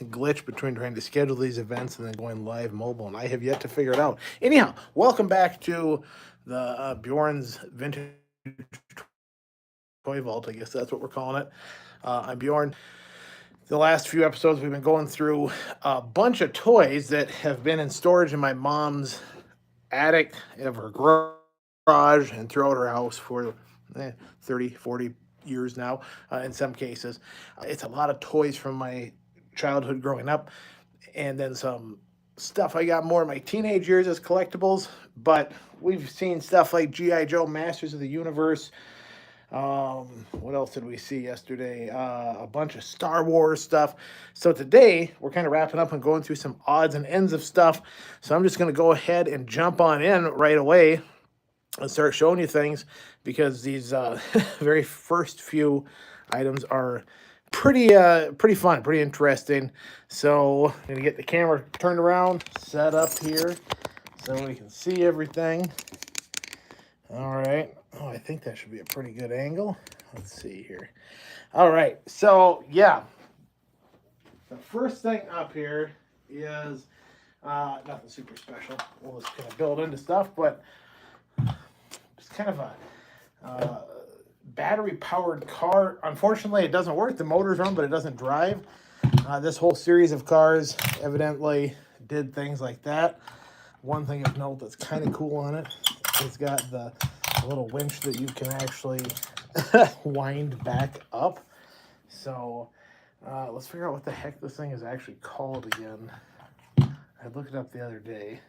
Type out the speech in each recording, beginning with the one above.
glitch between trying to schedule these events and then going live mobile, and I have yet to figure it out. Anyhow, welcome back to the Bjorn's Vintage Toy Vault. I guess that's what we're calling it. I'm Bjorn. The last few episodes, we've been going through a bunch of toys that have been in storage in my mom's attic of her garage and throughout her house for 30, 40 years now, in some cases. It's a lot of toys from my childhood growing up, and then some stuff I got more in my teenage years as collectibles. But we've seen stuff like G.I. Joe Masters of the Universe. What else did we see yesterday? A bunch of Star Wars stuff. So today we're kind of wrapping up and going through some odds and ends of stuff. So I'm just going to go ahead and jump on in right away and start showing you things, because these very first few items are pretty fun, pretty interesting. So I'm gonna get the camera turned around, set up here so we can see everything. All right. Oh, I think that should be a pretty good angle. Let's see here. All right. So yeah, the first thing up here is nothing super special. We'll just kind of build into stuff, but it's kind of a battery powered car. Unfortunately, it doesn't work. The motor's run, but it doesn't drive. This whole series of cars evidently did things like that. One thing of note that's kind of cool on it, it's got the little winch that you can actually wind back up. So let's figure out what the heck this thing is actually called again. I looked it up the other day.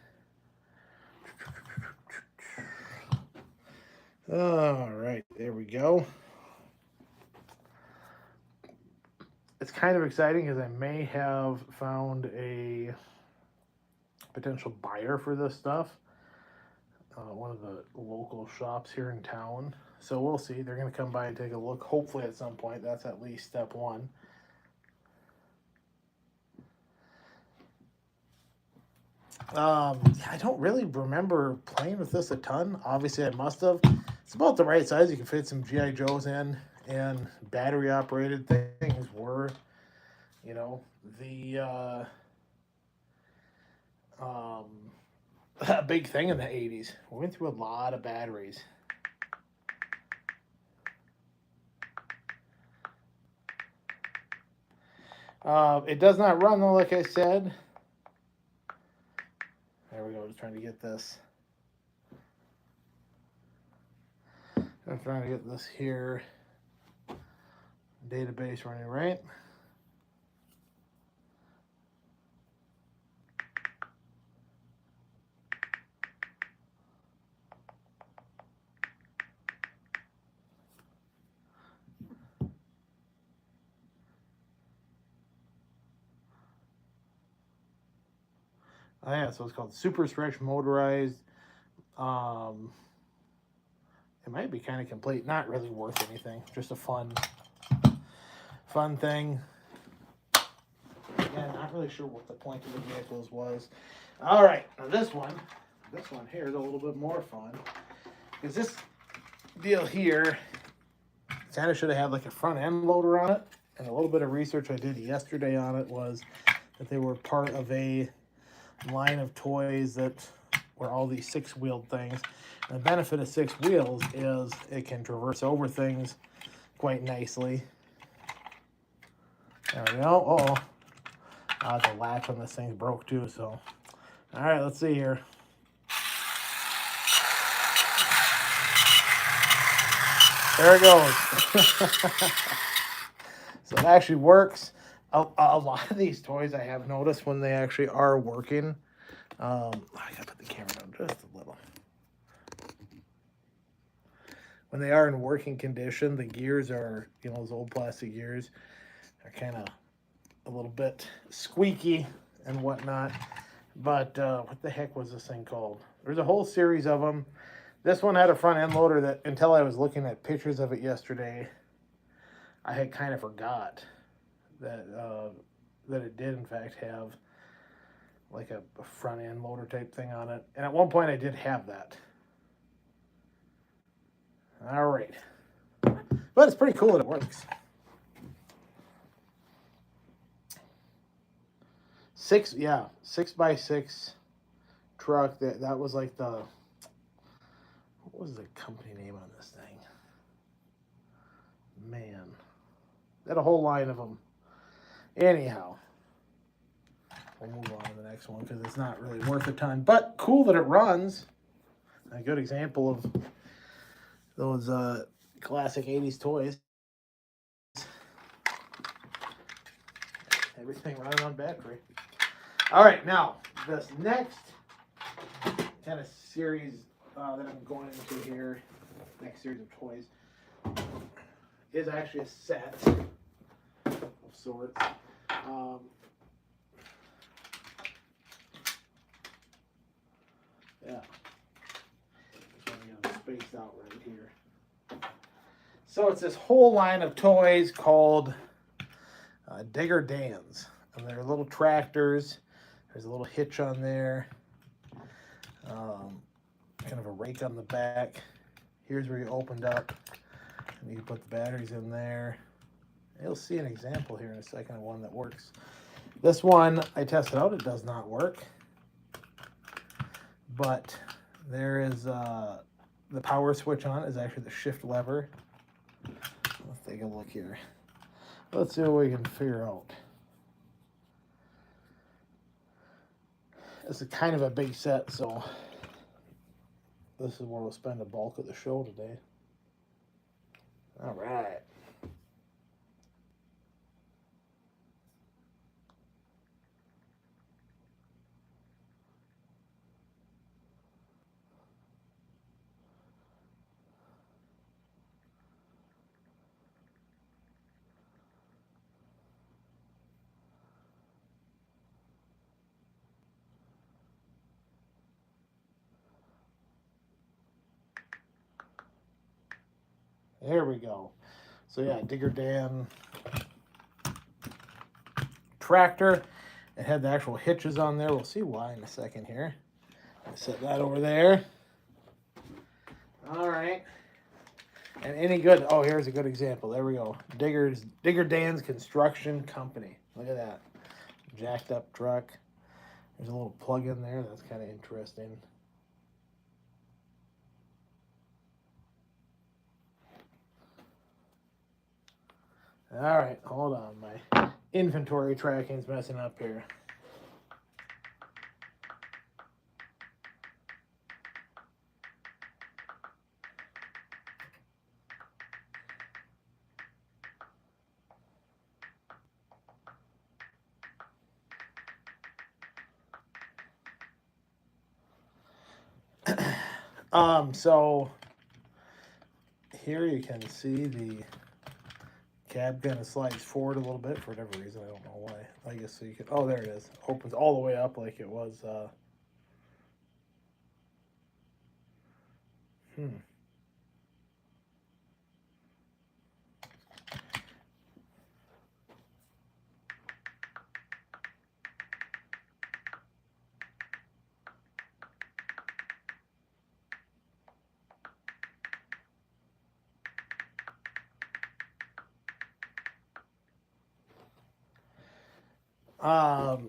All right, there we go. It's kind of exciting because I may have found a potential buyer for this stuff. One of the local shops here in town. So we'll see. They're going to come by and take a look, hopefully at some point. That's at least step one. I don't really remember playing with this a ton. Obviously, I must have. It's about the right size. You can fit some G.I. Joes in, and battery operated things were, the a big thing in the 80s. We went through a lot of batteries. It does not run though, like I said. There we go. Just trying to get this. I'm trying to get this here. Database running right. Oh yeah, so it's called Super Stretch Motorized. Um, it might be kind of complete. Not really worth anything. Just a fun thing. Again, not really sure what the point of the vehicles was. All right, now this one here is a little bit more fun, because this deal here kind of should have had like a front end loader on it. And a little bit of research I did yesterday on it was that they were part of a line of toys that were all these six-wheeled things. And the benefit of six wheels is it can traverse over things quite nicely. There we go. The latch on this thing broke too, so. All right, let's see here. There it goes. So it actually works. A lot of these toys I have noticed when they actually are working. I gotta put the camera down just a little. When they are in working condition, the gears are, those old plastic gears are kind of a little bit squeaky and whatnot. But what the heck was this thing called? There's a whole series of them. This one had a front end loader that, until I was looking at pictures of it yesterday, I had kind of forgot that it did in fact have like a front end loader type thing on it. And at one point I did have that. All right. But it's pretty cool that it works. 6x6 truck. That was like the, what was the company name on this thing? Man, they had a whole line of them. Anyhow, we'll move on to the next one because it's not really worth a ton, but cool that it runs. A good example of those classic 80s toys. Everything running on battery. All right, now this next kind of series that I'm going into here, next series of toys, is actually a set of sorts. Yeah, just want to get them spaced out right here. So it's this whole line of toys called Digger Dans, and they're little tractors. There's a little hitch on there, kind of a rake on the back. Here's where you opened up, and you put the batteries in there. You'll see an example here in a second of one that works. This one I tested out; it does not work, but there is the power switch on it is actually the shift lever. Let's take a look here. Let's see what we can figure out. This is kind of a big set, so this is where we'll spend the bulk of the show today. All right. There we go. So yeah, Digger Dan tractor. It had the actual hitches on there. We'll see why in a second here. I set that over there. All right. And any good, oh, here's a good example. There we go. Digger Dan's Construction Company. Look at that. Jacked up truck. There's a little plug in there. That's kind of interesting. All right, hold on. My inventory tracking's messing up here. So here you can see the cab kind of slides forward a little bit for whatever reason. I don't know why. I guess so you can, oh, there it is. Opens all the way up like it was,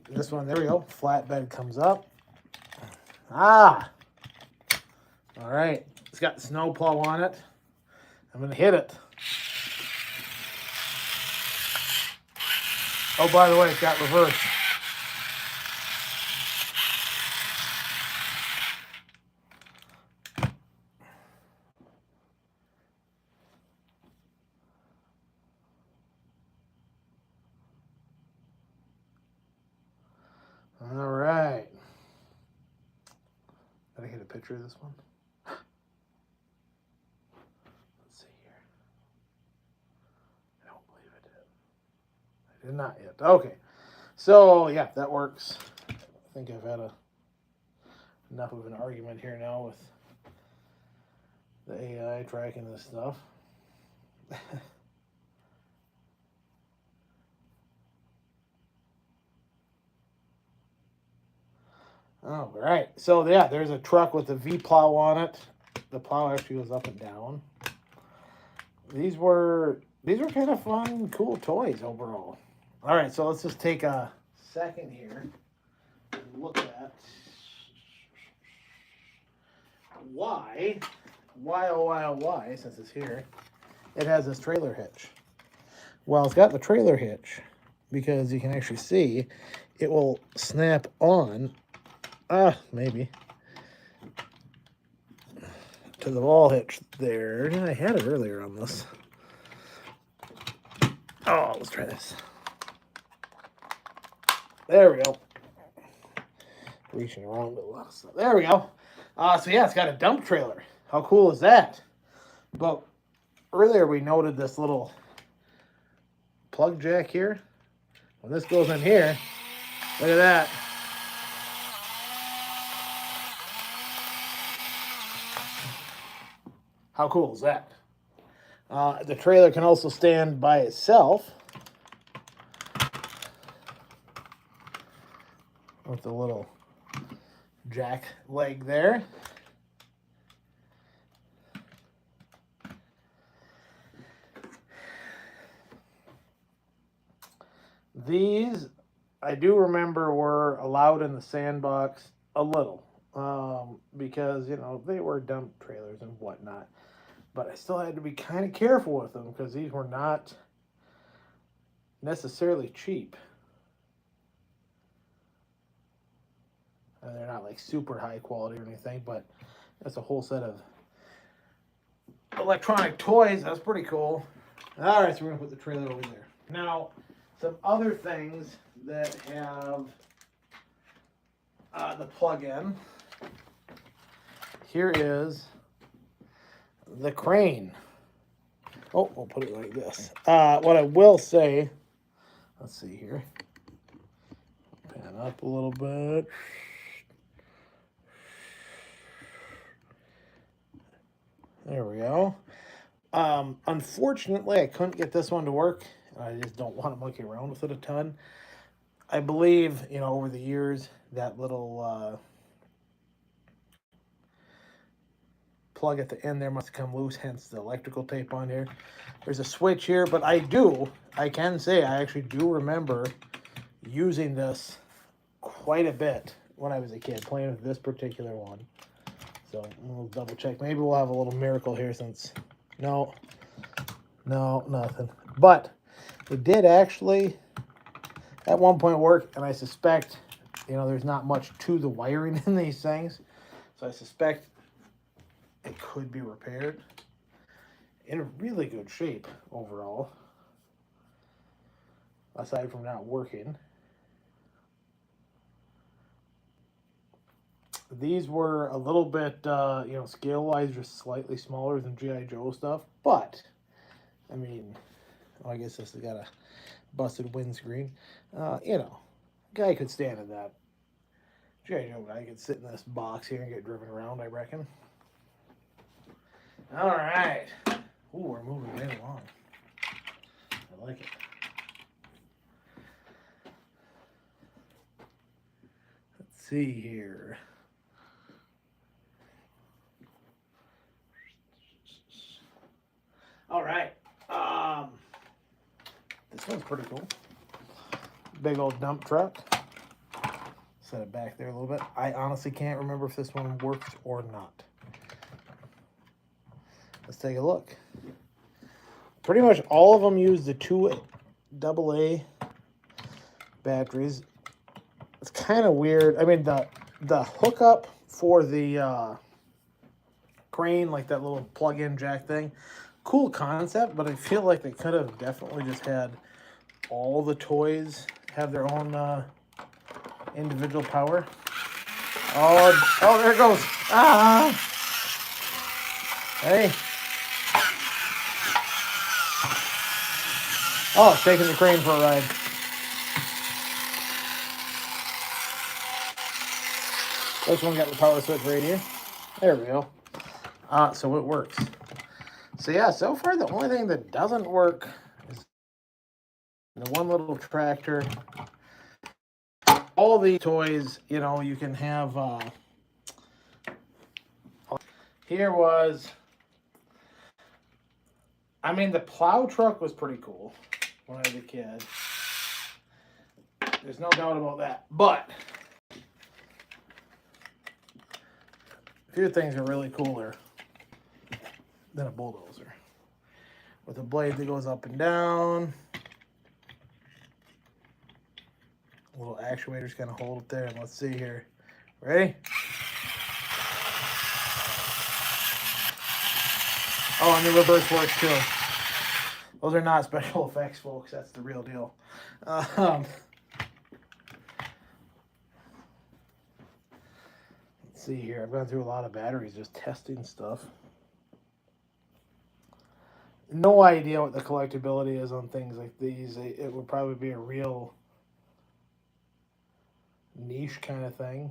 this one, there we go. Flatbed comes up. Ah, all right. It's got the snow plow on it. I'm gonna hit it. Oh, by the way, it's got reverse. All right. Did I get a picture of this one? Let's see here. I don't believe I did. I did not yet. Okay. So, yeah, that works. I think I've had enough of an argument here now with the AI tracking this stuff. All right. So, yeah, there's a truck with a V plow on it. The plow actually goes up and down. These were kind of fun, cool toys overall. All right, so let's just take a second here and look at why, since it's here, it has this trailer hitch. Well, it's got the trailer hitch because you can actually see it will snap on, maybe, to the ball hitch there. I had it earlier on this. Oh, let's try this. There we go. Reaching around with a lot of stuff. There we go. So yeah, it's got a dump trailer. How cool is that? But earlier we noted this little plug jack here. When this goes in here, look at that. How cool is that? The trailer can also stand by itself with the little jack leg there. These, I do remember, were allowed in the sandbox a little because, you know, they were dump trailers and whatnot. But I still had to be kind of careful with them because these were not necessarily cheap. And they're not like super high quality or anything, but that's a whole set of electronic toys. That's pretty cool. All right, so we're going to put the trailer over there. Now, some other things that have the plug-in. Here is the crane. Oh, we'll put it like this. What I will say, let's see here. Pan up a little bit. There we go. Unfortunately, I couldn't get this one to work. I just don't want to monkey around with it a ton. I believe, you know, over the years, that little plug at the end there must have come loose, hence the electrical tape on here. There's a switch here, but I can say I actually do remember using this quite a bit when I was a kid, playing with this particular one. So we'll double check. Maybe we'll have a little miracle here since, no, nothing. But it did actually at one point work, and I suspect, you know, there's not much to the wiring in these things. So I suspect it could be repaired. In a really good shape overall, aside from not working. These were a little bit, you know, scale-wise, just slightly smaller than G.I. Joe stuff. But, I mean, I guess this has got a busted windscreen. You know, guy could stand in that. G.I. Joe guy could sit in this box here and get driven around, I reckon. All right. Ooh, we're moving right along. I like it. Let's see here. All right. This one's pretty cool. Big old dump truck. Set it back there a little bit. I honestly can't remember if this one works or not. Let's take a look. Pretty much all of them use the 2 AA batteries. It's kind of weird. I mean, the hookup for the crane, like that little plug-in jack thing, cool concept, but I feel like they could have definitely just had all the toys have their own individual power. Oh, there it goes. Ah! Hey. Oh, it's taking the crane for a ride. This one got the power switch right here. There we go. So it works. So yeah, so far the only thing that doesn't work is the one little tractor. All the toys, you know, you can have, here was, I mean, the plow truck was pretty cool when I was a kid. There's no doubt about that. But a few things are really cooler than a bulldozer. With a blade that goes up and down. Little actuators kind of hold it there. And let's see here. Ready? Oh, and the reverse works too. Those are not special effects, folks. That's the real deal. Let's see here. I've gone through a lot of batteries just testing stuff. No idea what the collectability is on things like these. It would probably be a real niche kind of thing.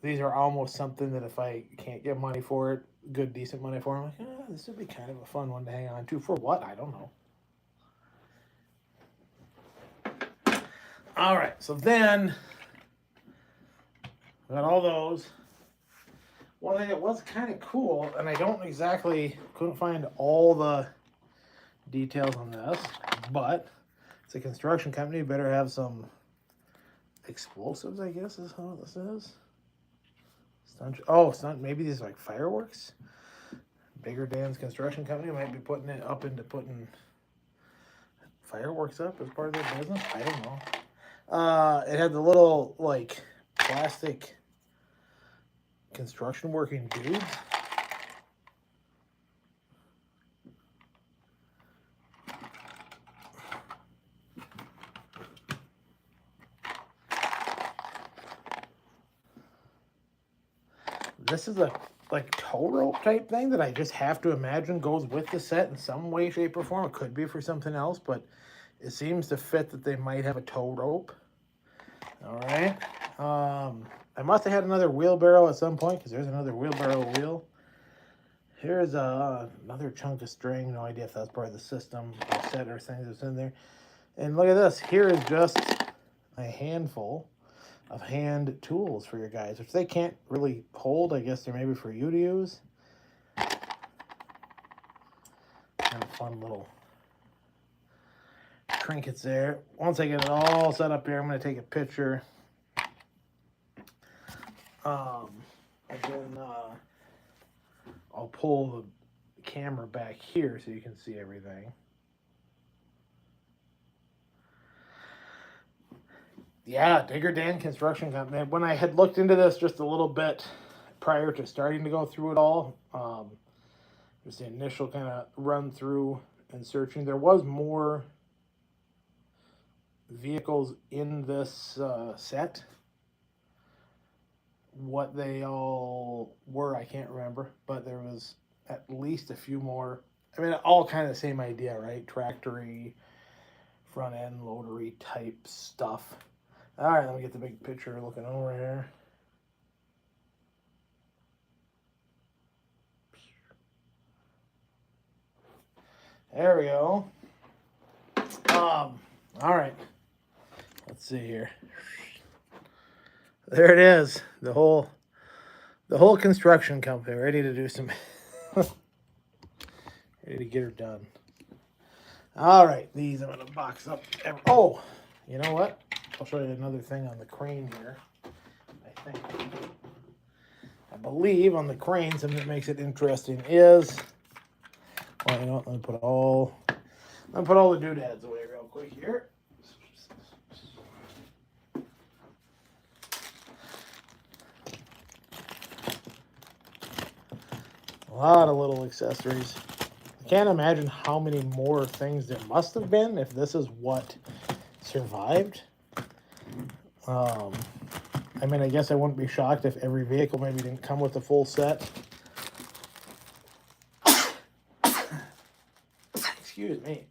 These are almost something that if I can't get money for it, good, decent money for them, I'm like, this would be kind of a fun one to hang on to. For what? I don't know. All right, so then I got all those. One thing that was kind of cool, and I couldn't find all the details on this, but it's a construction company. Better have some explosives, I guess is how this is. Maybe these are like fireworks. Bigger Dan's construction company might be putting it up into putting fireworks up as part of their business. I don't know. It had the little like plastic construction working dudes. This is a like tow rope type thing that I just have to imagine goes with the set in some way, shape, or form. It could be for something else, but it seems to fit that they might have a tow rope. All right. I must have had another wheelbarrow at some point because there's another wheelbarrow wheel. Here's another chunk of string. No idea if that's part of the system or set or things that's in there. And look at this. Here is just a handful of hand tools for your guys, which they can't really hold. I guess they're maybe for you to use. Kind of fun little trinkets there. Once I get it all set up here, I'm going to take a picture. And then I'll pull the camera back here so you can see everything. Yeah, Digger Dan Construction Company. When I had looked into this just a little bit prior to starting to go through it all, just the initial kind of run through and searching, there was more vehicles in this set. What they all were, I can't remember, but there was at least a few more. I mean, all kind of the same idea, right? Tractory, front end loadery type stuff. All right, let me get the big picture looking over here. There we go. All right. Let's see here. There it is. The whole construction company ready to do some ready to get her done. All right, these I'm gonna box up. Oh, you know what? I'll show you another thing on the crane here. I believe on the crane, something that makes it interesting is, well, you know what? Let me put all the doodads away real quick here. A lot of little accessories. I can't imagine how many more things there must have been if this is what survived. I mean, I guess I wouldn't be shocked if every vehicle maybe didn't come with a full set. Excuse me.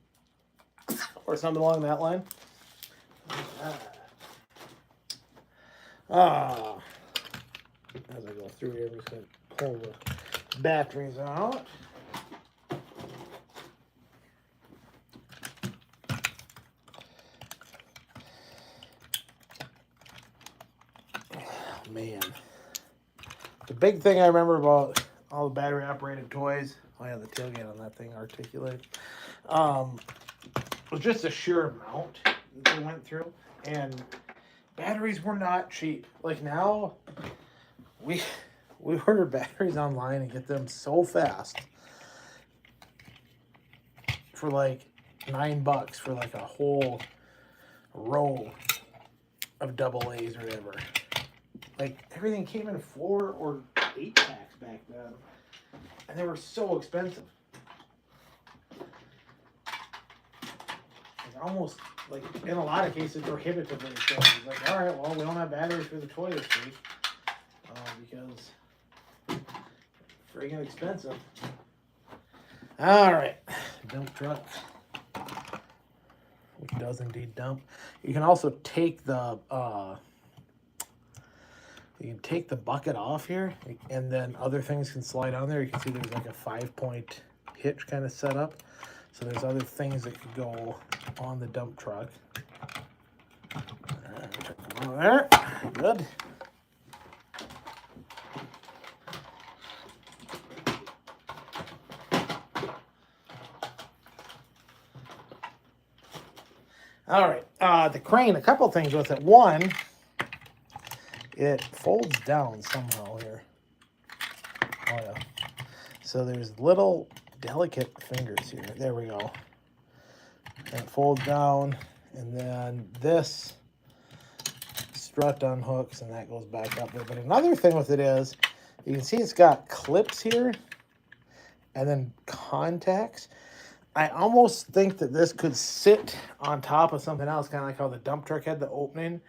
Or something along that line. As I go through here, I'm just going to pull the batteries out. Man, the big thing I remember about all the battery operated toys, Oh yeah, the tailgate on that thing articulated. It was just a sheer amount that they went through, and batteries were not cheap. Like now, we we order batteries online and get them so fast for like $9 for like a whole row of double A's or whatever. Like everything came in 4 or 8 packs back then, and they were so expensive. Like almost like in a lot of cases prohibitively expensive. It's like, all right, well, we don't have batteries for the toy this week because friggin' expensive. All right, dump truck, which does indeed dump. You can also take the bucket off here, and then other things can slide on there. You can see there's like a 5-point hitch kind of set up. So there's other things that could go on the dump truck. Check them out there. Good. All right, the crane, a couple things with it. One, it folds down somehow here. Oh yeah. So there's little delicate fingers here. There we go. And it folds down, and then this strut unhooks, and that goes back up there. But another thing with it is, you can see it's got clips here, and then contacts. I almost think that this could sit on top of something else, kind of like how the dump truck had the opening.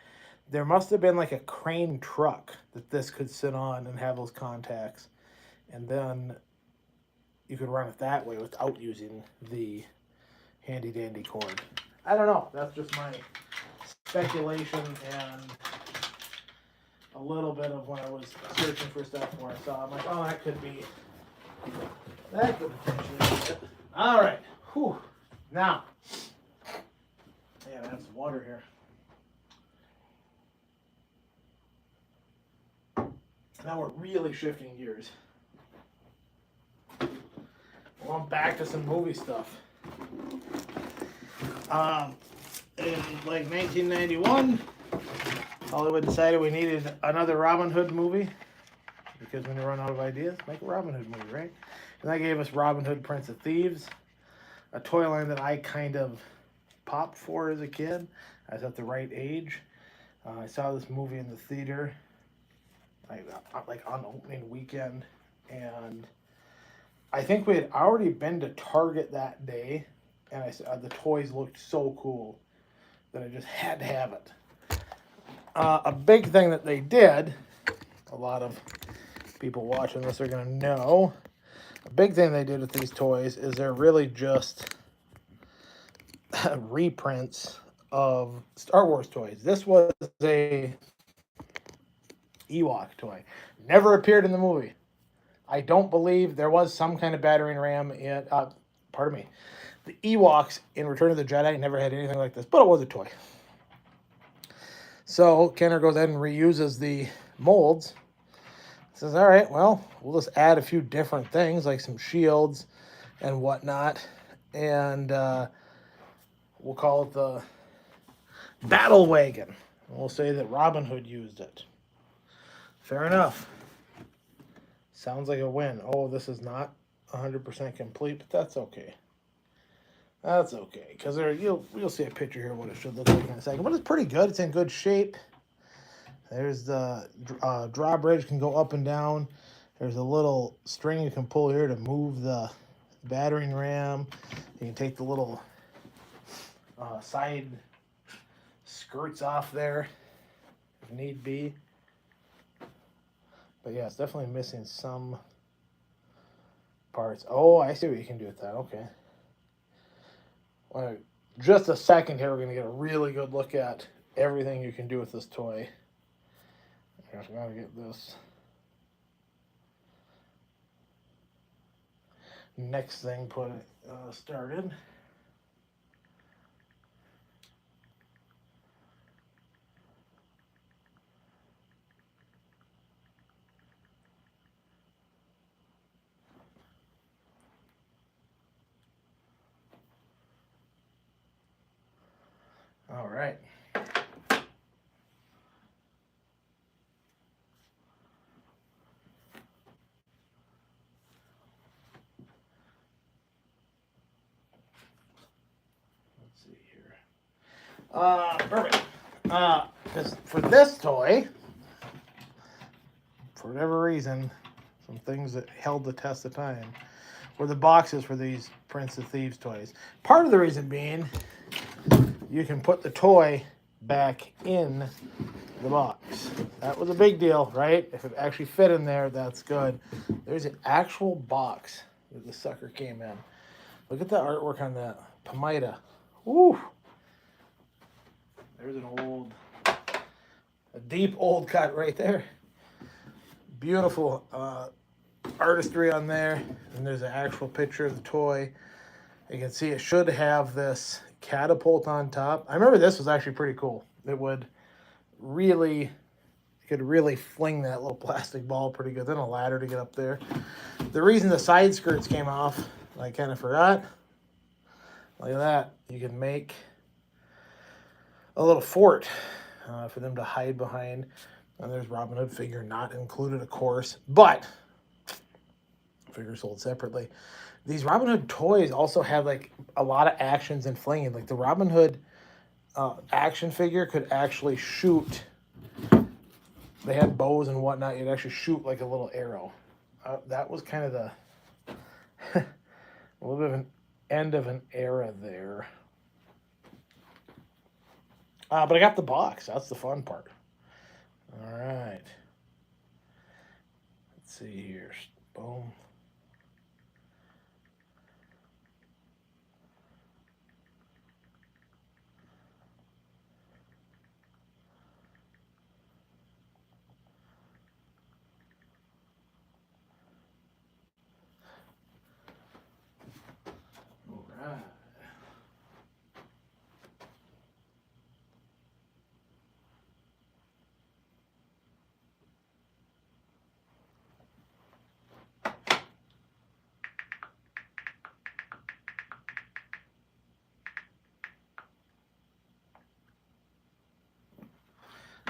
There must have been like a crane truck that this could sit on and have those contacts. And then you could run it that way without using the handy dandy cord. I don't know. That's just my speculation and a little bit of when I was searching for stuff where I saw. I'm like, oh, that could potentially be it. All right. Whew. Now, I gotta have some water here. Now we're really shifting gears. Well, I'm back to some movie stuff. In like 1991, Hollywood decided we needed another Robin Hood movie because when you run out of ideas, make a Robin Hood movie, right? And that gave us Robin Hood, Prince of Thieves, a toy line that I kind of popped for as a kid. I was at the right age. I saw this movie in the theater, like on opening weekend, and I think we had already been to Target that day, and I said the toys looked so cool that I just had to have it. A big thing that they did, a lot of people watching this are going to know, a big thing they did with these toys is they're really just reprints of Star Wars toys. This was a Ewok toy. Never appeared in the movie. I don't believe there was some kind of battering ram in, pardon me, the Ewoks in Return of the Jedi never had anything like this, but it was a toy. So Kenner goes ahead and reuses the molds. Says, all right, well, we'll just add a few different things like some shields and whatnot, and we'll call it the Battle Wagon. We'll say that Robin Hood used it. Fair enough. Sounds like a win. Oh, this is not 100% complete, but that's okay. That's okay, because you'll see a picture here of what it should look like in a second. But it's pretty good. It's in good shape. There's the drawbridge can go up and down. There's a little string you can pull here to move the battering ram. You can take the little side skirts off there if need be. But yeah, it's definitely missing some parts. Oh, I see what you can do with that. Okay. Well, just a second here, we're going to get a really good look at everything you can do with this toy. I'm going to get this next thing started. Perfect. Because for this toy, for whatever reason, some things that held the test of time were the boxes for these Prince of Thieves toys. Part of the reason being, you can put the toy back in the box. That was a big deal, right? If it actually fit in there, that's good. There's an actual box that the sucker came in. Look at the artwork on that. Pomida. Woo! There's a deep old cut right there. Beautiful artistry on there. And there's an actual picture of the toy. You can see it should have this catapult on top. I remember this was actually pretty cool. It would really, you could really fling that little plastic ball pretty good. Then a ladder to get up there. The reason the side skirts came off, I kind of forgot. Look at that. You can make a little fort for them to hide behind. And there's Robin Hood figure not included, of course, but figure sold separately. These Robin Hood toys also have like a lot of actions and flinging. Like the Robin Hood action figure could actually shoot. They had bows and whatnot. You'd actually shoot like a little arrow. That was kind of the a little bit of an end of an era there. But I got the box. That's the fun part. All right. Let's see here. Boom. All right.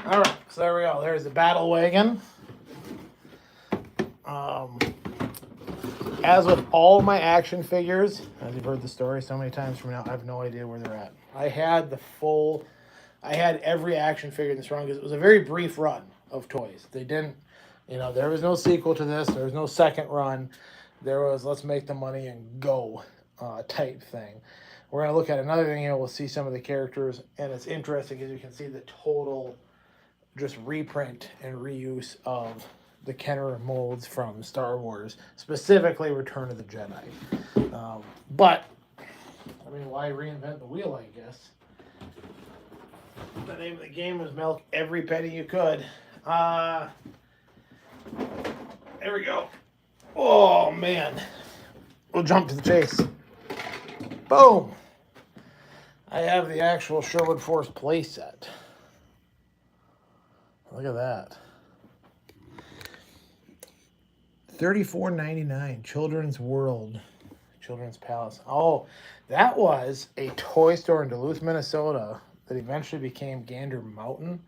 All right, so there we go. There's the battle wagon. As with all my action figures, as you've heard the story so many times from now, I have no idea where they're at. I had every action figure in this run because it was a very brief run of toys. They didn't, there was no sequel to this. There was no second run. There was let's make the money and go type thing. We're going to look at another thing here. We'll see some of the characters, and it's interesting because you can see the total just reprint and reuse of the Kenner molds from Star Wars, specifically Return of the Jedi. But, I mean, why reinvent the wheel, I guess? The name of the game was milk every penny you could. There we go. Oh, man. We'll jump to the chase. Boom. I have the actual Sherwood Force playset. Look at that. $34.99. Children's World. Children's Palace. Oh, that was a toy store in Duluth, Minnesota that eventually became Gander Mountain.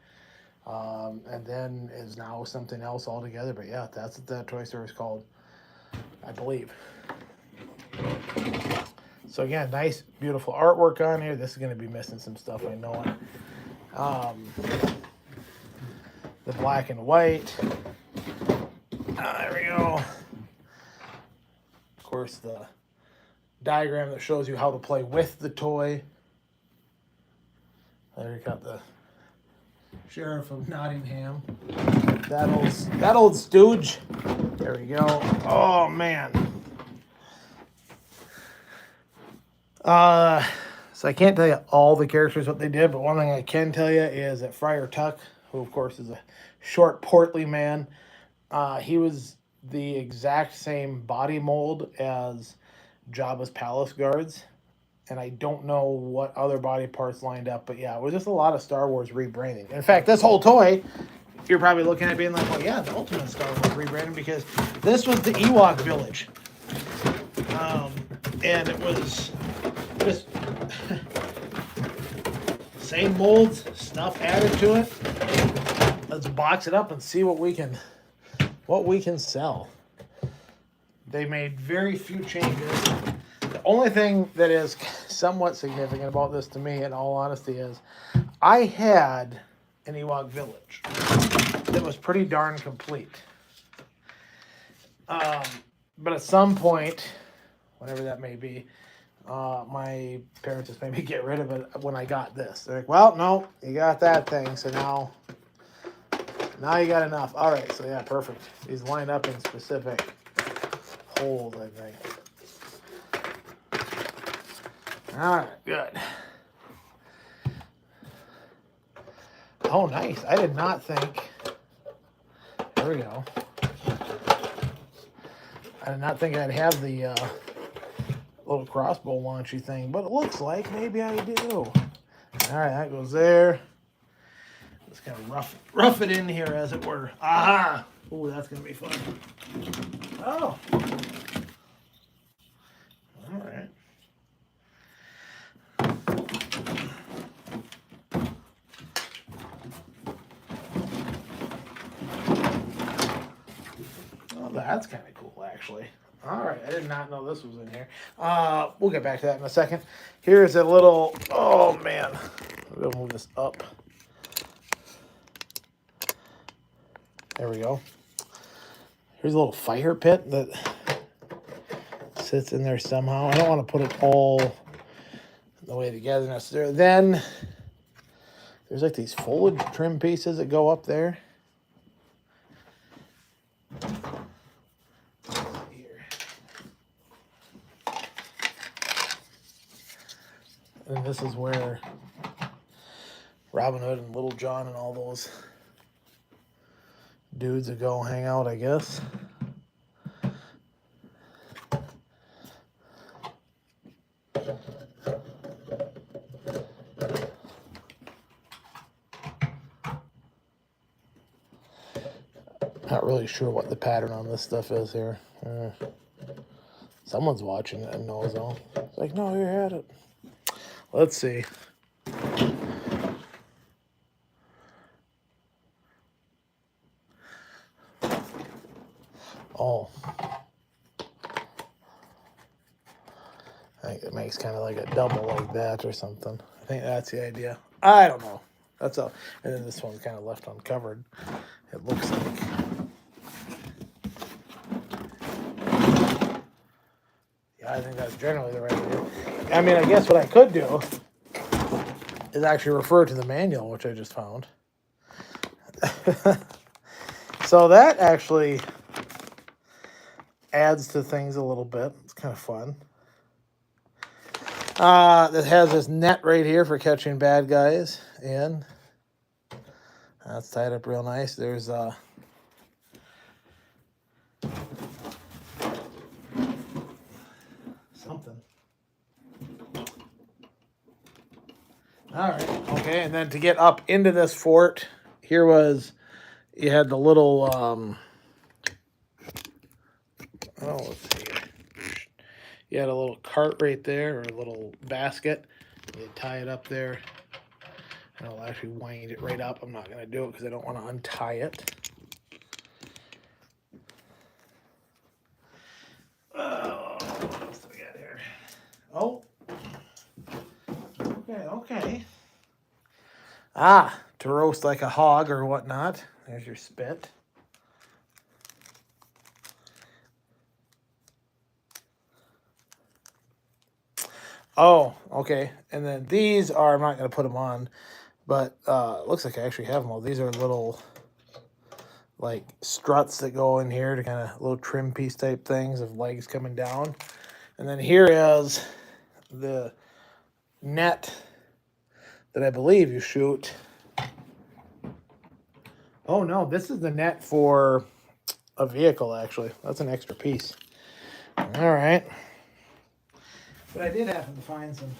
And then is now something else altogether. But yeah, that's what that toy store is called, I believe. So again, nice, beautiful artwork on here. This is going to be missing some stuff, I know it. The black and white. There we go. Of course, the diagram that shows you how to play with the toy. There you got the Sheriff of Nottingham. That old stooge. There we go. Oh man. So I can't tell you all the characters what they did, but one thing I can tell you is that Friar Tuck, who of course is a short, portly man, he was the exact same body mold as Jabba's palace guards. And I don't know what other body parts lined up, but yeah, it was just a lot of Star Wars rebranding. In fact, this whole toy, you're probably looking at it being like, well, yeah, the ultimate Star Wars rebranding, because this was the Ewok village. And it was just same molds, stuff added to it. Let's box it up and see what we can sell. They made very few changes. The only thing that is somewhat significant about this to me, in all honesty, is I had an Ewok village that was pretty darn complete. But at some point, whenever that may be, my parents just made me get rid of it when I got this. They're like, well, no, you got that thing, so now you got enough. All right, so yeah, perfect. These line up in specific holes, I think. All right, good. Oh, nice. I did not think. There we go. I did not think I'd have the little crossbow launchy thing, but it looks like maybe I do. All right, that goes there. Just kind of rough it in here, as it were. Aha! Oh, that's gonna be fun. Oh. All right. Oh, that's kind of cool, actually. All right, I did not know this was in here. We'll get back to that in a second. Here's a little. Oh man, we'll move this up. There we go. Here's a little fire pit that sits in there somehow. I don't want to put it all the way together necessarily. Then there's like these foliage trim pieces that go up there. And this is where Robin Hood and Little John and all those dudes that go hang out, I guess. Not really sure what the pattern on this stuff is here. Someone's watching it and knows though. It's like, no, you had it. Let's see. Oh. I think it makes kind of like a double like that or something. I think that's the idea. I don't know. That's all. And then this one's kind of left uncovered. It looks like. Yeah, I think that's generally the right idea. I mean, I guess what I could do is actually refer to the manual, which I just found. So that actually adds to things a little bit. It's kind of fun. It has this net right here for catching bad guys in. That's tied up real nice. There's something. All right, okay, and then to get up into this fort, here was, you had the little, let's see. You had a little cart right there, or a little basket. You tie it up there, and I'll actually wind it right up. I'm not going to do it because I don't want to untie it. Oh, what else do we got here? Oh. Okay. To roast like a hog or whatnot. There's your spit. Oh, okay. And then these are, I'm not going to put them on, but it looks like I actually have them all. These are little, like, struts that go in here to kind of little trim piece type things of legs coming down. And then here is the net that I believe you shoot. Oh, no, this is the net for a vehicle, actually. That's an extra piece. All right. But I did happen to find some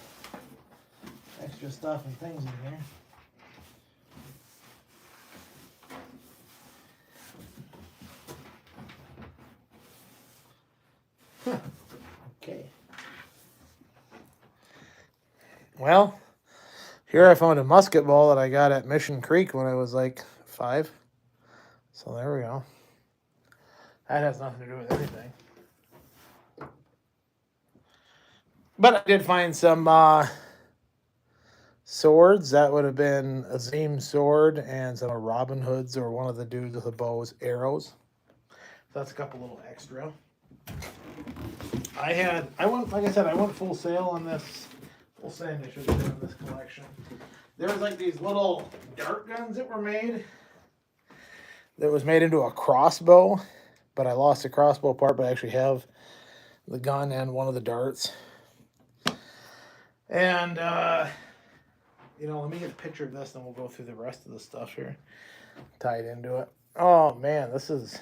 extra stuff and things in here. Huh. Okay. Well, here I found a musket ball that I got at Mission Creek when I was like 5. So there we go. That has nothing to do with anything. But I did find some swords. That would have been a Zim sword and some of Robin Hood's or one of the dudes with the bow's arrows. So that's a couple little extra. I went, like I said, I went full sale on this. Full send, I should say, on this collection. There was like these little dart guns that were made. That was made into a crossbow, but I lost the crossbow part, but I actually have the gun and one of the darts. And, let me get a picture of this, and we'll go through the rest of the stuff here, tied into it. Oh, man, this is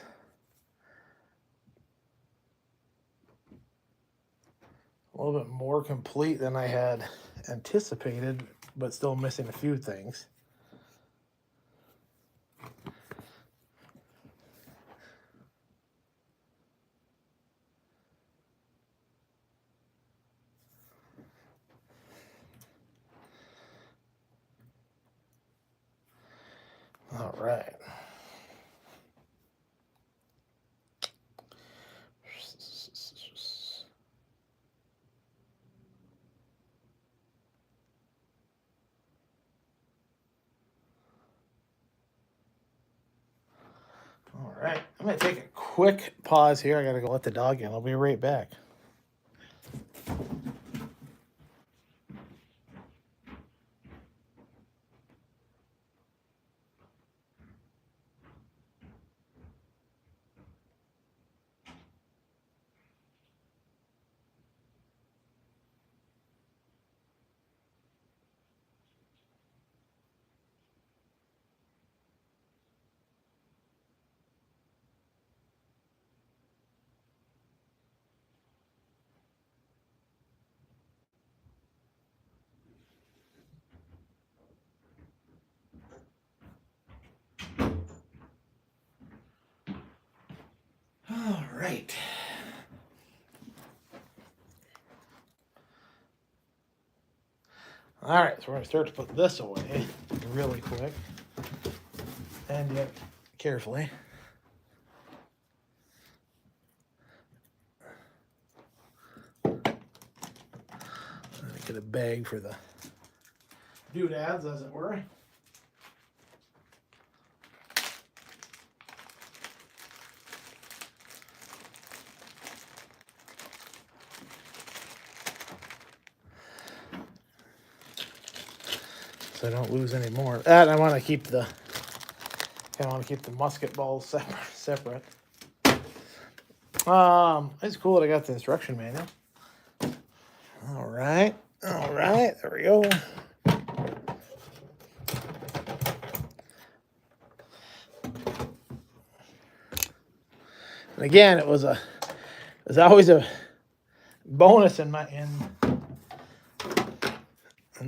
a little bit more complete than I had anticipated, but still missing a few things. All right. All right. I'm going to take a quick pause here. I got to go let the dog in. I'll be right back. All right. All right, so we're going to start to put this away really quick and yet carefully. Get a bag for the doodads, as it were. So I don't lose any more. That I want to keep the musket balls separate. It's cool that I got the instruction manual. All right, there we go. And again, it was always a bonus in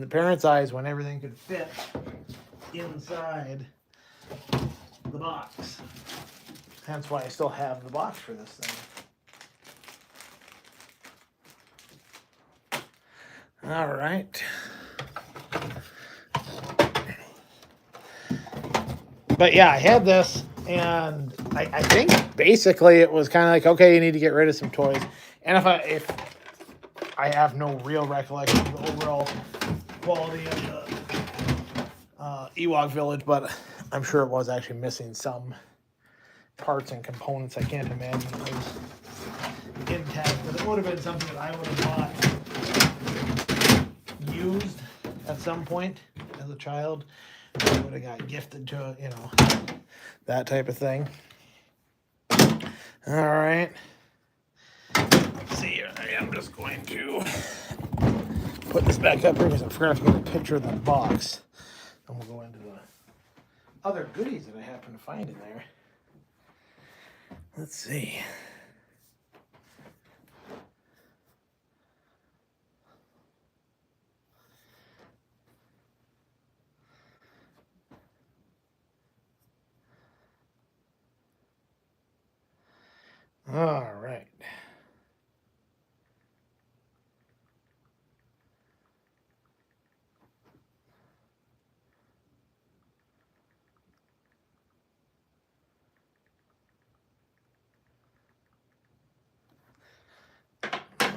the parents' eyes when everything could fit inside the box. Hence why I still have the box for this thing. All right. But yeah, I had this, and I think basically it was kind of like, okay, you need to get rid of some toys. And if I have no real recollection of the overall quality of the Ewok Village, but I'm sure it was actually missing some parts and components. I can't imagine it was intact, but it would have been something that I would have bought used at some point as a child. I would have got gifted to, that type of thing. All right. Let's see here. I'm just going to put this back up here because I forgot to get a picture of the box. And we'll go into the other goodies that I happen to find in there. Let's see. All right.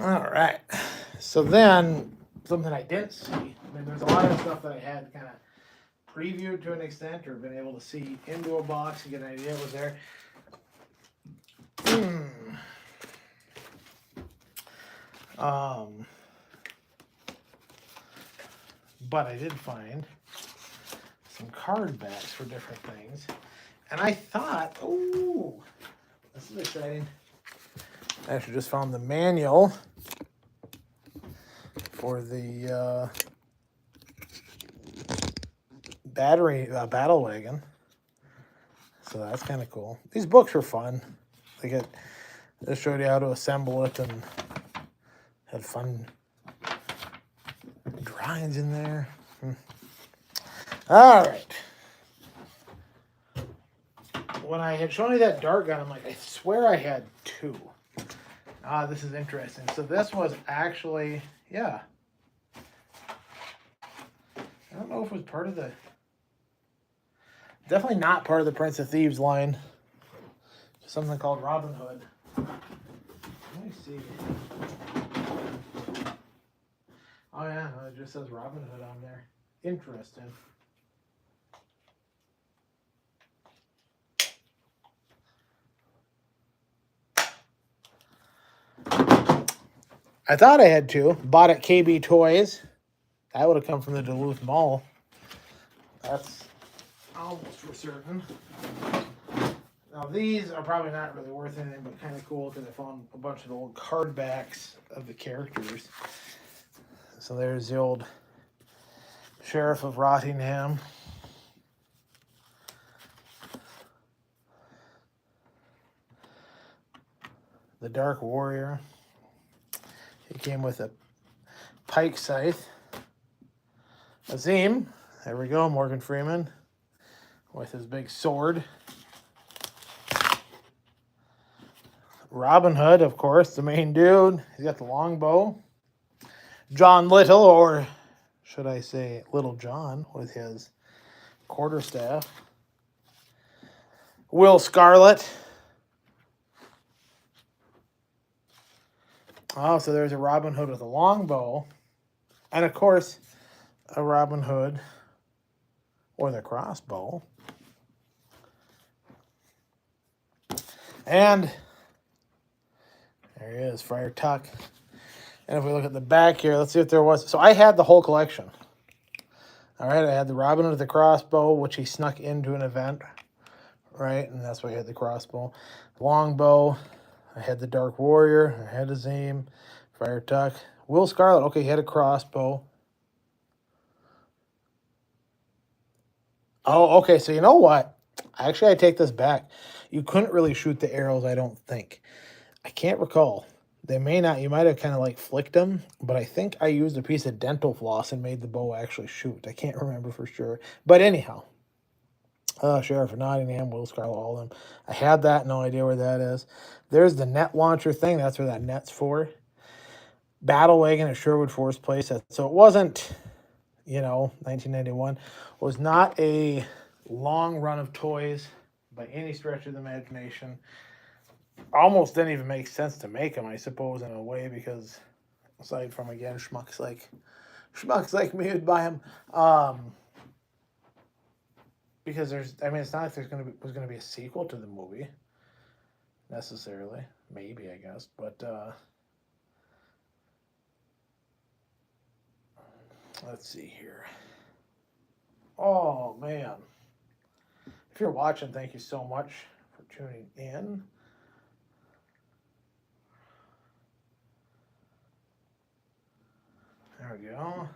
All right. So then, something I didn't see, I mean, there's a lot of stuff that I had kind of previewed to an extent or been able to see into a box and get an idea what was there. But I did find some card backs for different things. And I thought, oh, this is exciting. I actually just found the manual for the battle wagon. So that's kind of cool. These books were fun. They showed you how to assemble it and had fun drawings in there. All right. When I had shown you that dart gun, I'm like, I swear I had two. This is interesting. So this was actually, yeah. I don't know if it was part of the... Definitely not part of the Prince of Thieves line. Something called Robin Hood. Let me see. Oh yeah, it just says Robin Hood on there. Interesting. I thought I had two. Bought at KB Toys. That would have come from the Duluth Mall. That's almost for certain. Now these are probably not really worth anything, but kind of cool because I found a bunch of old card backs of the characters. So there's the old Sheriff of Rottingham. The Dark Warrior. He came with a pike scythe. Azim, there we go, Morgan Freeman, with his big sword. Robin Hood, of course, the main dude. He's got the longbow. John Little, or should I say Little John, with his quarterstaff. Will Scarlet. Oh, so there's a Robin Hood with a longbow. And, of course, a Robin Hood or the crossbow. And there he is, Friar Tuck. And if we look at the back here, let's see if there was... So I had the whole collection. All right, I had the Robin Hood with the crossbow, which he snuck into an event, right? And that's why I had the crossbow. Longbow. I had the Dark Warrior. I had Azim. Friar Tuck. Will Scarlet. Okay, he had a crossbow. Oh, okay, so you know what? Actually, I take this back. You couldn't really shoot the arrows, I don't think. I can't recall. They may not. You might have kind of like flicked them, but I think I used a piece of dental floss and made the bow actually shoot. I can't remember for sure. But anyhow, Sheriff of Nottingham, Will Scarlet, all of them. I had that. No idea where that is. There's the net launcher thing. That's where that net's for. Battle wagon at Sherwood Forest Place. So it wasn't, 1991. Was not a long run of toys by any stretch of the imagination. Almost didn't even make sense to make them, I suppose, in a way, because aside from, again, schmucks like me would buy them. Because it's not like was gonna be a sequel to the movie necessarily. Maybe, I guess, but let's see here. Oh man, if you're watching, thank you so much for tuning in. There we go.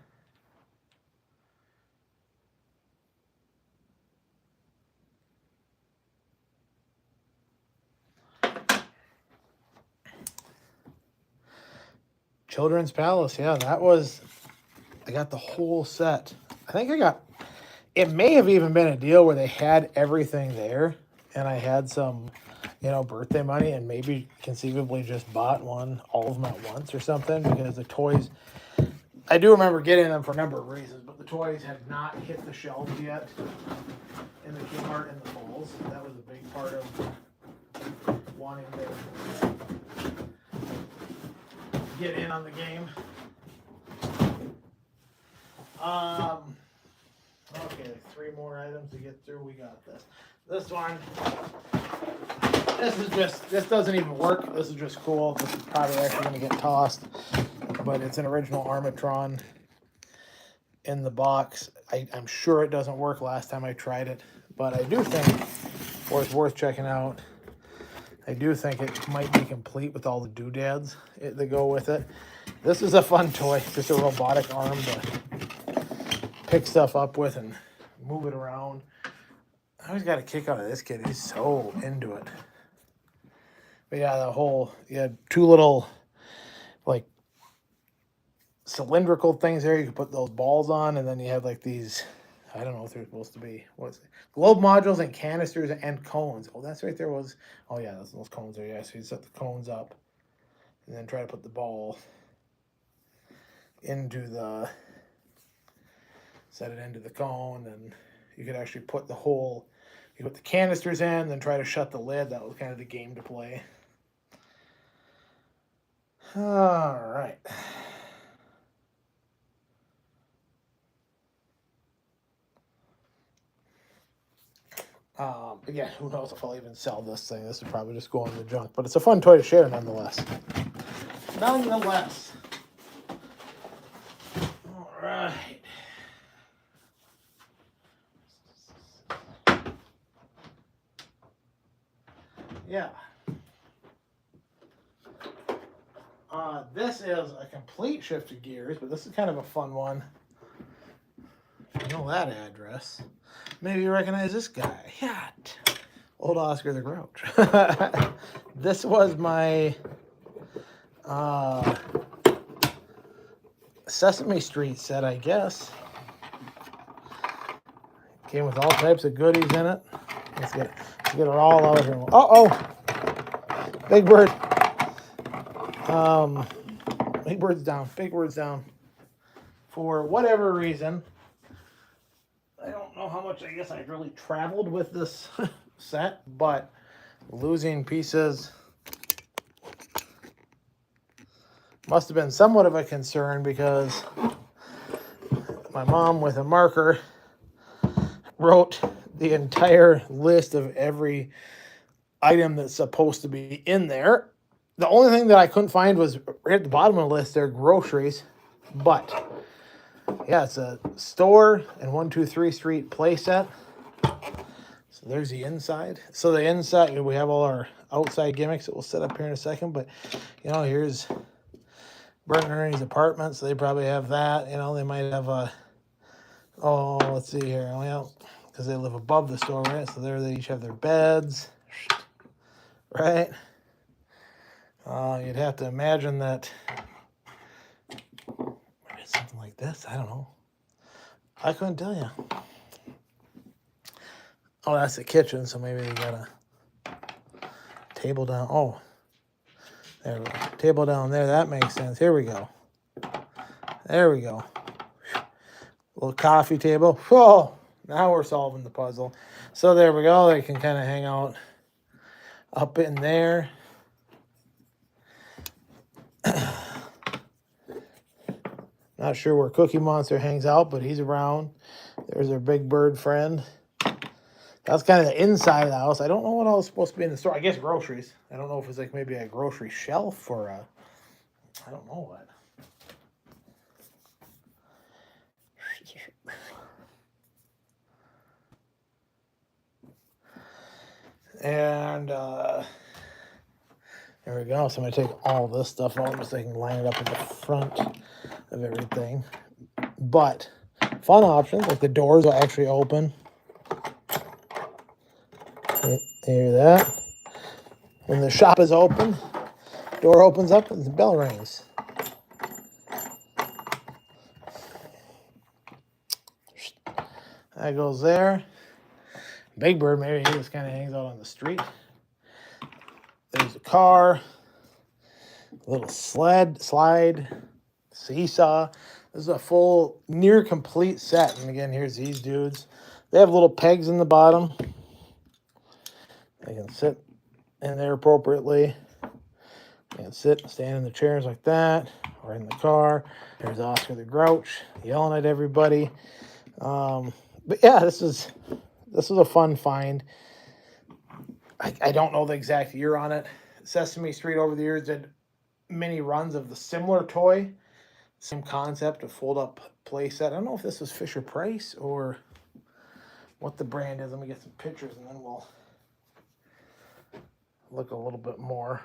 Children's Palace, yeah, I got the whole set. I think it may have even been a deal where they had everything there, and I had some, birthday money, and maybe conceivably just bought all of them at once or something, because the toys, I do remember getting them for a number of reasons, but the toys had not hit the shelves yet in the Kmart and the Falls. That was a big part of wanting to get in on the game. Okay, 3 more items to get through. We got this. This one. This doesn't even work. This is just cool. This is probably actually going to get tossed. But it's an original Armatron in the box. I'm sure it doesn't work last time I tried it. But I do think, or it's worth checking out, I do think it might be complete with all the doodads that go with it. This is a fun toy. It's just a robotic arm to pick stuff up with and move it around. I always got a kick out of this kid. He's so into it. But yeah, you had 2 little, like, cylindrical things there. You could put those balls on, and then you had, like, these, I don't know what they're supposed to be. What's it? Globe modules and canisters and cones. Oh, that's right there was, oh yeah, those cones there. Yeah, so you set the cones up, and then try to put the ball set it into the cone, and you could actually put you put the canisters in, then try to shut the lid. That was kind of the game to play. All right. Again, who knows if I'll even sell this thing. This would probably just go in the junk, but it's a fun toy to share nonetheless. Nonetheless. All right. Yeah. This is a complete shift of gears, but this is kind of a fun one. You know that address. Maybe you recognize this guy. Yeah. Old Oscar the Grouch. This was my Sesame Street set, I guess. Came with all types of goodies in it. Let's get it all out here. Uh-oh! Big Bird. Big Bird's down. Big Bird's down. For whatever reason, I don't know how much I guess I really traveled with this set, but losing pieces must have been somewhat of a concern because my mom, with a marker, wrote the entire list of every item that's supposed to be in there. The only thing that I couldn't find was right at the bottom of the list there, groceries. But yeah, it's a store and 123 Street play set. So there's the inside. So the inside, we have all our outside gimmicks that we'll set up here in a second. But you know, here's Bert and Ernie's apartment. So they probably have that. You know, they might have a. Oh, let's see here. Well, because they live above the store, right? So there they each have their beds, right? You'd have to imagine that maybe it's something like this. I don't know. I couldn't tell you. Oh, that's the kitchen, so maybe they got a table down. Oh, there we go. Table down there. That makes sense. Here we go. There we go. Little coffee table. Whoa! Now we're solving the puzzle. So there we go. They can kind of hang out up in there. Not sure where Cookie Monster hangs out, but he's around. There's our Big Bird friend. That's kind of the inside of the house. I don't know what else is supposed to be in the store. I guess groceries. I don't know if it's like maybe a grocery shelf or a, I don't know what. And there we go. So I'm going to take all this stuff out just so I can line it up at the front of everything. But fun options, like the doors will actually open. Hear that? When the shop is open, door opens up and the bell rings. That goes there. Big Bird, maybe he just kind of hangs out on the street. There's a car, a little slide, seesaw. This is a full, near complete set. And again, here's these dudes. They have little pegs in the bottom. They can sit in there appropriately. They can sit and stand in the chairs like that. We're in the car. There's Oscar the Grouch yelling at everybody. But yeah, this was a fun find. I don't know the exact year on it. Sesame Street over the years did many runs of the similar toy, same concept, a fold-up playset. I don't know if this was Fisher Price or what the brand is. Let me get some pictures and then we'll look a little bit more.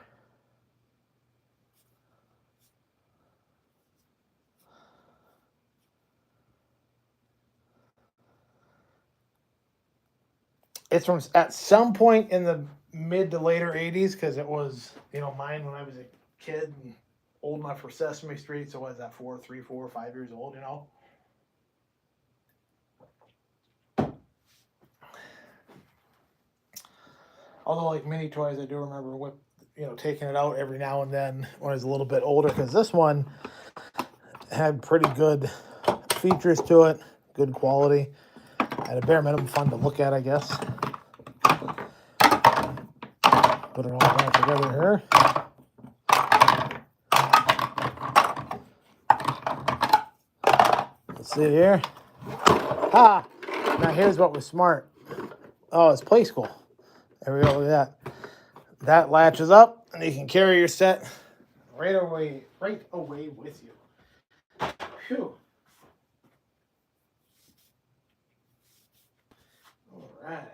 It's from at some point in the mid to later 80s, because it was, mine when I was a kid and old enough for Sesame Street. So what is that, 3, 4, 5 years old, Although, like mini toys, I do remember taking it out every now and then when I was a little bit older, because this one had pretty good features to it, good quality, at a bare minimum fun to look at, I guess. Put it all back together here. Let's see here. Ah! Now here's what was smart. Oh, it's Play School. There we go, look at that. That latches up, and you can carry your set right away with you. Phew. All right.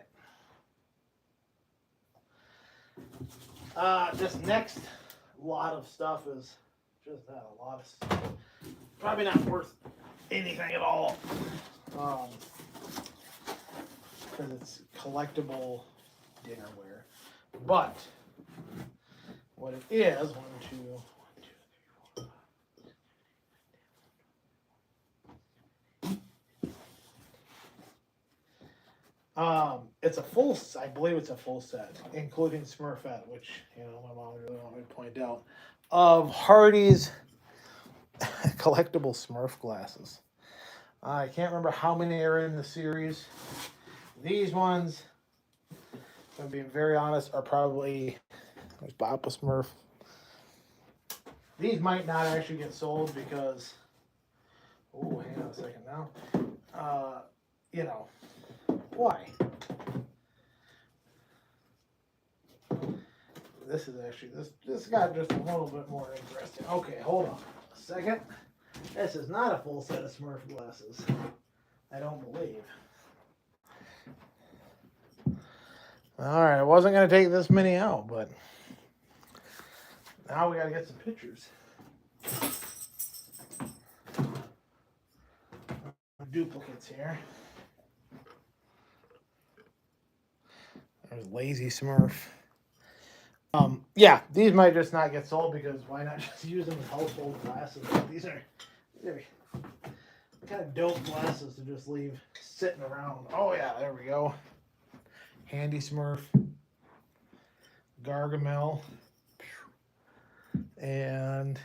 This next lot of stuff is just that, a lot of stuff. Probably not worth anything at all. Because it's collectible dinnerware. But what it is, it's a full, I believe it's a full set, including Smurfette, which, my mom really wanted me to point out, of Hardy's collectible Smurf glasses. I can't remember how many are in the series. These ones, if I'm being very honest, are probably, there's Papa Smurf. These might not actually get sold because, oh, hang on a second now. Why? This is actually, this got just a little bit more interesting. Okay, hold on a second. This is not a full set of Smurf glasses, I don't believe. Alright, I wasn't going to take this many out, but now we got to get some pictures. Duplicates here. There's Lazy Smurf. Yeah, these might just not get sold because why not just use them as household glasses? These are kind of dope glasses to just leave sitting around. Oh yeah, there we go. Handy Smurf, Gargamel, and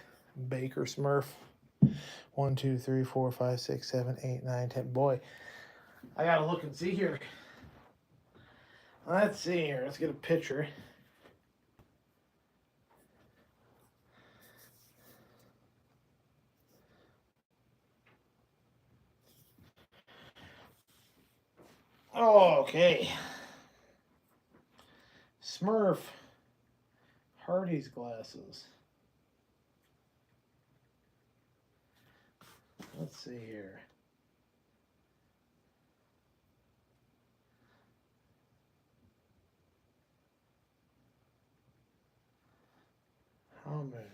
Baker Smurf. 1, 2, 3, 4, 5, 6, 7, 8, 9, 10. Boy, I gotta look and see here. Let's see here. Let's get a picture. Oh, okay. Smurf Hardy's glasses. Let's see here. How many?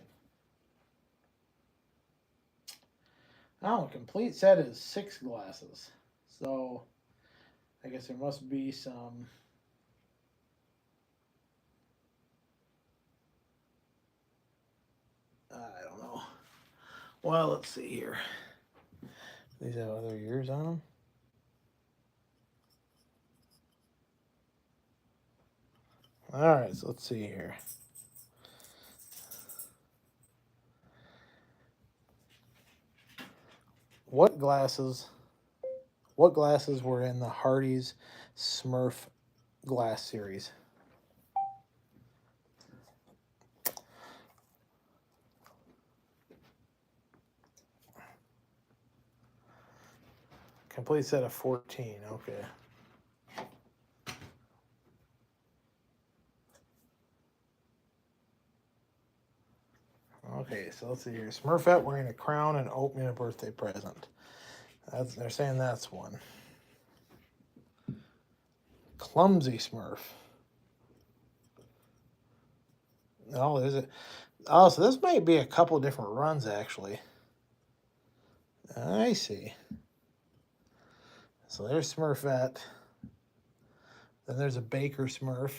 Oh, a complete set is 6 glasses. So, I guess there must be some. I don't know. Well, let's see here. These have other years on them. All right, so let's see here. What glasses were in the Hardy's Smurf glass series? Complete set of 14. Okay. Okay, so let's see here. Smurfette wearing a crown and opening a birthday present. They're saying that's one. Clumsy Smurf. Oh, is it? Oh, so this might be a couple different runs, actually. I see. So there's Smurfette. Then there's a Baker Smurf.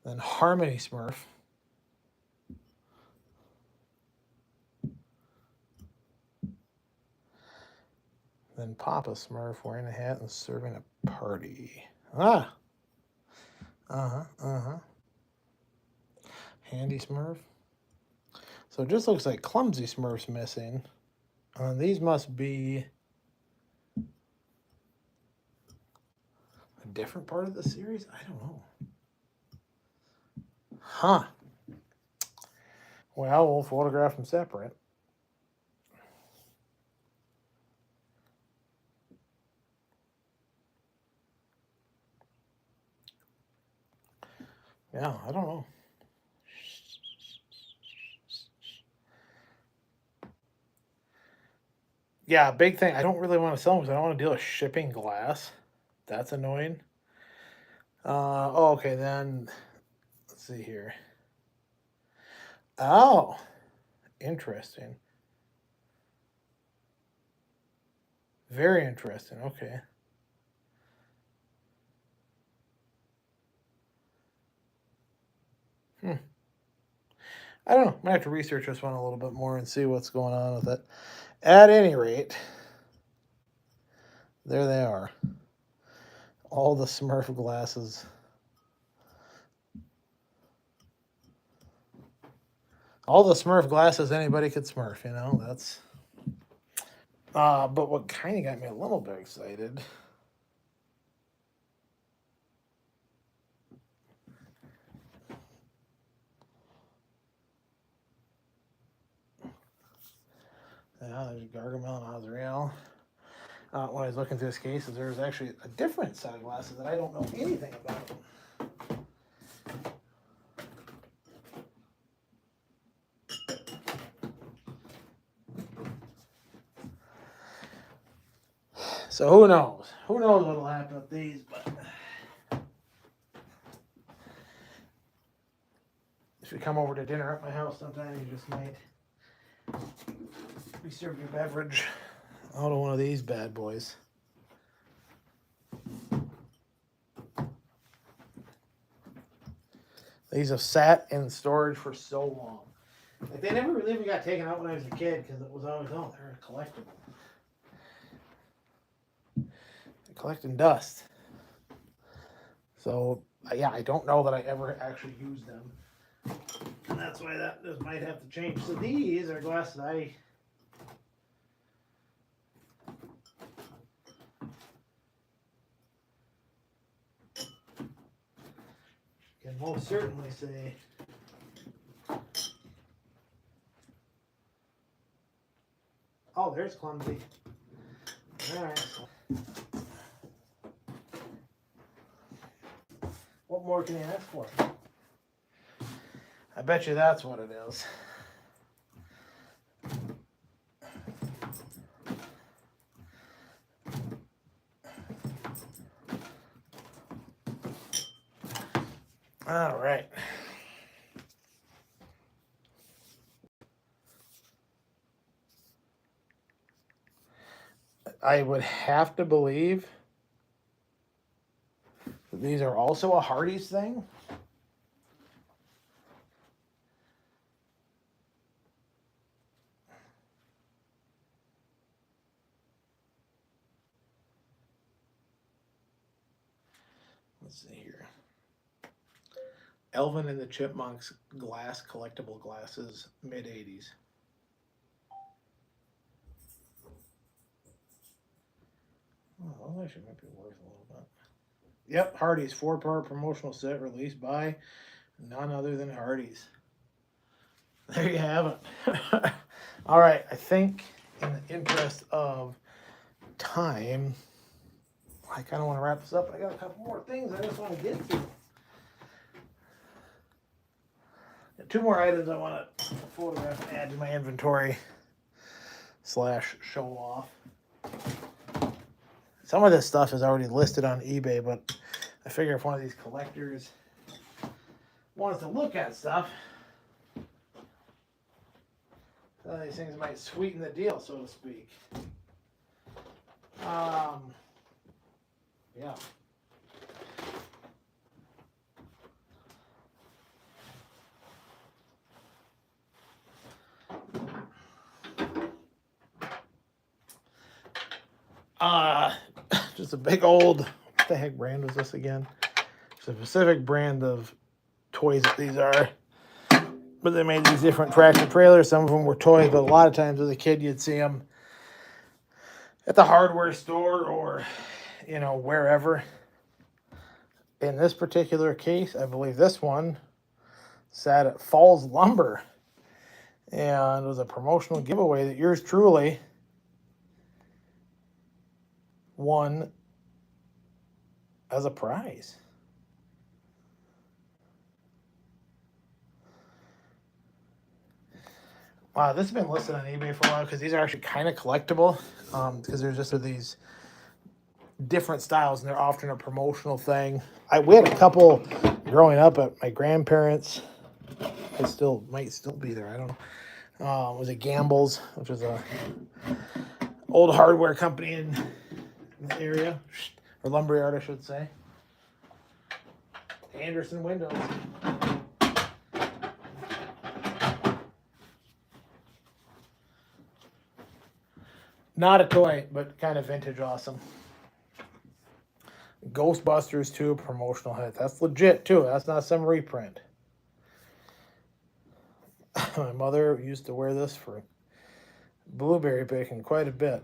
Then Harmony Smurf. Then Papa Smurf wearing a hat and serving a party. Ah! Uh-huh. Handy Smurf. So it just looks like Clumsy Smurf's missing. These must be a different part of the series? I don't know. Huh. Well, we'll photograph them separate. Yeah, I don't know. Yeah, big thing. I don't really want to sell them because I don't want to deal with shipping glass. That's annoying. Okay, then let's see here. Oh, interesting. Very interesting. Okay. I don't know. I might have to research this one a little bit more and see what's going on with it. At any rate, there they are. All the Smurf glasses. All the Smurf glasses anybody could Smurf, you know, that's... but what kind of got me a little bit excited... Yeah, there's Gargamel and Azrael. When I was looking through this case, there was actually a different set of glasses that I don't know anything about. So who knows? Who knows what'll happen with these, but... If you come over to dinner at my house sometime, you just might be served your beverage out of one of these bad boys. These have sat in storage for so long. Like, they never really even got taken out when I was a kid because it was always, oh, they're a collectible. They're collecting dust. So, yeah, I don't know that I ever actually used them. And that's why this might have to change. So these are glasses I... can most certainly say... Oh, there's Clumsy. Alright. What more can you ask for? I bet you that's what it is. All right. I would have to believe that these are also a Hardee's thing. Let's see here. Elvin and the Chipmunks glass collectible glasses, mid-80s. Oh, that actually might be worth a little bit. Yep, Hardee's 4-part promotional set released by none other than Hardee's. There you have it. All right, I think in the interest of time, I kind of want to wrap this up. I got a couple more things I just want to get to. Got two more items I want to photograph and add to my inventory / show off. Some of this stuff is already listed on eBay, but I figure if one of these collectors wants to look at stuff, some of these things might sweeten the deal, so to speak. Yeah. Just a big old, what the heck brand was this again? It's a specific brand of toys that these are. But they made these different tractor trailers. Some of them were toys, but a lot of times as a kid you'd see them at the hardware store or, you know, wherever. In this particular case, I believe this one sat at Falls Lumber. And it was a promotional giveaway that yours truly won as a prize. This has been listed on eBay for a while because these are actually kind of collectible because there's just these different styles and they're often a promotional thing. We had a couple growing up at my grandparents'. Might still be there. I don't know. It was a Gamble's, which is a old hardware company in the area, or lumberyard, I should say. Anderson windows. Not a toy, but kind of vintage awesome. Ghostbusters 2 promotional hit. That's legit too. That's not some reprint. My mother used to wear this for blueberry picking quite a bit.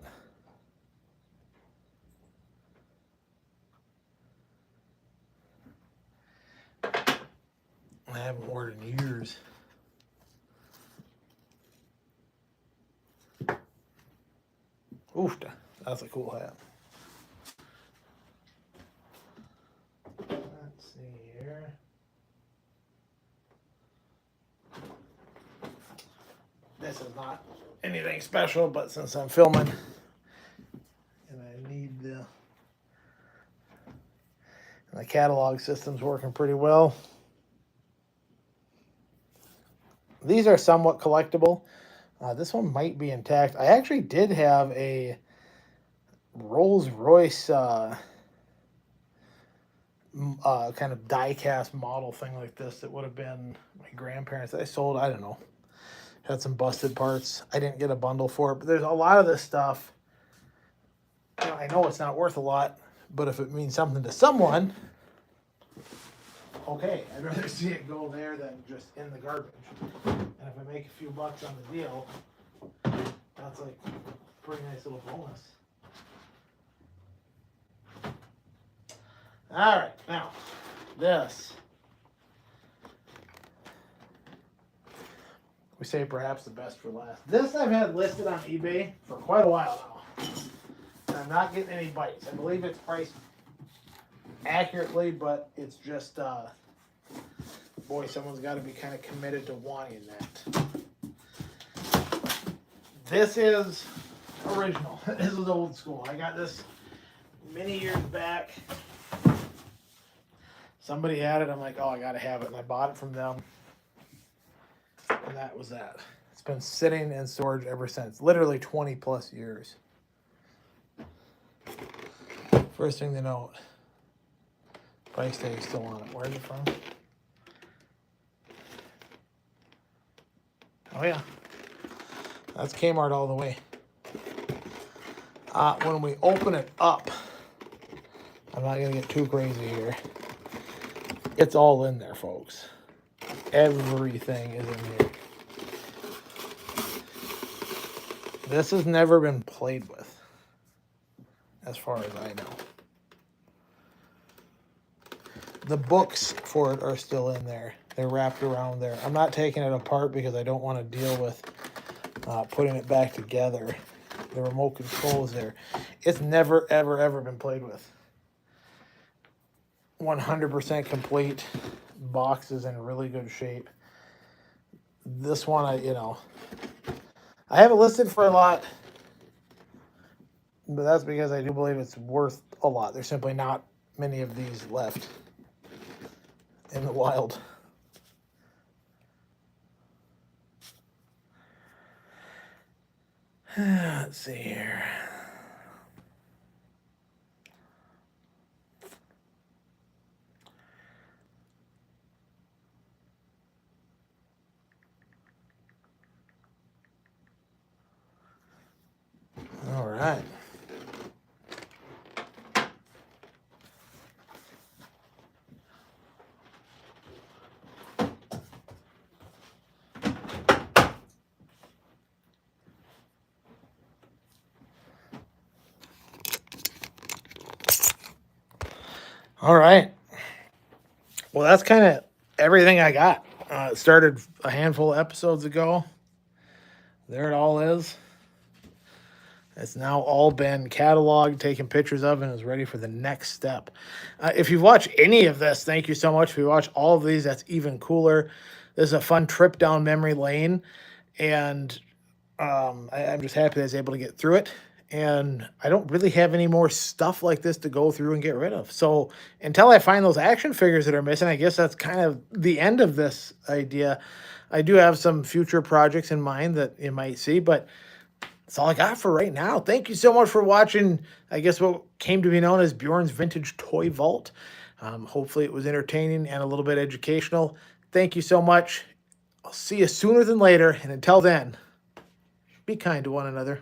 I haven't worn it in years. Oof, that's a cool hat. Let's see here. This is not anything special, but since I'm filming and I need the catalog system's working pretty well. These are somewhat collectible. This one might be intact. I actually did have a Rolls-Royce kind of die-cast model thing like this that would have been my grandparents. I sold, I don't know, had some busted parts. I didn't get a bundle for it, but there's a lot of this stuff. You know, I know it's not worth a lot, but if it means something to someone, okay, I'd rather see it go there than just in the garbage. And if I make a few bucks on the deal, that's like a pretty nice little bonus. All right, now this. We say perhaps the best for last. This I've had listed on eBay for quite a while now. And I'm not getting any bites. I believe it's priced accurately, but it's just, boy, someone's got to be kind of committed to wanting that. This is original. This is old school. I got this many years back. Somebody had it. I'm like, oh, I got to have it. And I bought it from them. And that was that. It's been sitting in storage ever since. Literally 20 plus years. First thing to note, price tag is still on it. Where's it from? Oh yeah, that's Kmart all the way. When we open it up, I'm not gonna get too crazy here. It's all in there, folks. Everything is in here. This has never been played with, as far as I know. The books for it are still in there. They're wrapped around there. I'm not taking it apart because I don't want to deal with putting it back together. The remote control is there. It's never, ever, ever been played with. 100% complete. Box is in really good shape. This one, I have it listed for a lot, but that's because I do believe it's worth a lot. There's simply not many of these left in the wild. Let's see here. All right. All right. Well, that's kind of everything I got. It started a handful of episodes ago. There it all is. It's now all been cataloged, taken pictures of, and is ready for the next step. If you've watched any of this, thank you so much. If you watch all of these, that's even cooler. This is a fun trip down memory lane, and I'm just happy that I was able to get through it. And I don't really have any more stuff like this to go through and get rid of. So until I find those action figures that are missing, I guess that's kind of the end of this idea. I do have some future projects in mind that you might see, but that's all I got for right now. Thank you so much for watching, I guess, what came to be known as Bjorn's Vintage Toy Vault. Hopefully it was entertaining and a little bit educational. Thank you so much. I'll see you sooner than later. And until then, be kind to one another.